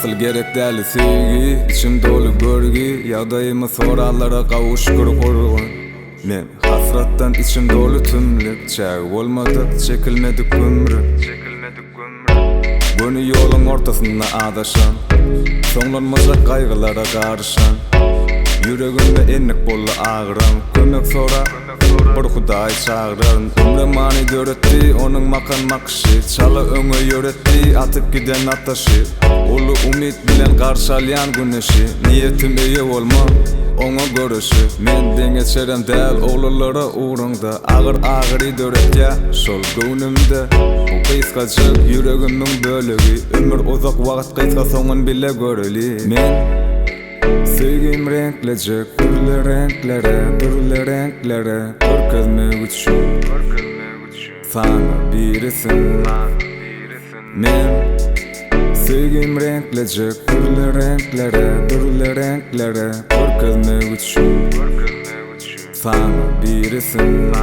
asıl gerek däli sevgi, içim dolu görgi, ýagdaýymy soralara kavuşkur gurgun. Men hasrattan içim dolu tümlük, çägi bolmadyk, çekilmedik ömrüm. Gönü ýoluň ortasynda adaşan, soňlanmazak gaýgylara garşan. Yüregimde enlik bolly ağıram, kömek sora, bir Hudaý çağıran. Ömre mani döretdi, onuň makan makşy, çala öňe ýöretdi, atyp giden ataşy. Ulu umit bilen garşy alýan güneşi, niýetim eýe bolma, oňa görüşi. Men deňeçerem däl oglalara uğrunda, ağır döretýä şol göwnümde. Bu gysgaçyk yüregimiň bölegi, ömür uzak wagt gysga soňun bile göreli. Men sevgim renklecek, türlü renklere görkezmek üçin sana birisin. Men sevgim renklecek, türlü renklere görkezmek üçin sana birisin.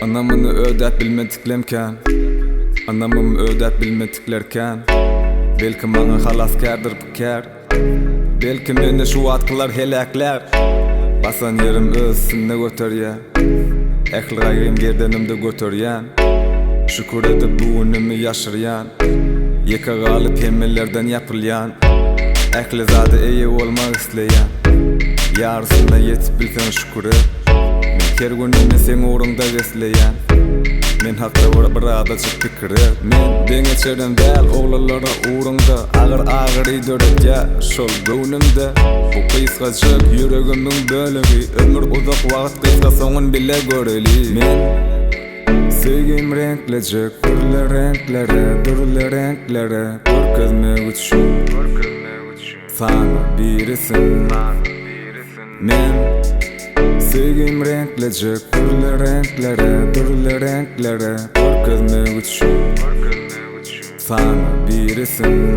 Anamyny ödäp bilmediklemken, anamymy ödäp bilmediklerken, belki maňa halaskardyr bu kär. Belki mende şu atkylar helaklar, basan yerim özsünde göterýär. Ähli gaýrym gerdenimde göterýän, şükür edip buňymy ýaşyrýan. Ýeka galyp hemmelerden ýapylýan, ähli zady eýe bolmak isleýän. Ýarsyna ýetip bilsen şükür et. Her günümde sen uğrunda besleyen, men hakda bir adacık pikir. Men deňeçerem däl oglalara uğrunda, ağır döretýä şol göwnümde. Bu gysgaçyk yüregimiň bölegi, ömür uzak wagt gysga soňun bile göreli. Men sevgim renklecek, türlü renklere görkezmek üçin sana birisin. Men sevgim renklecek, türlü renklere görkezmek üçin sana birisin.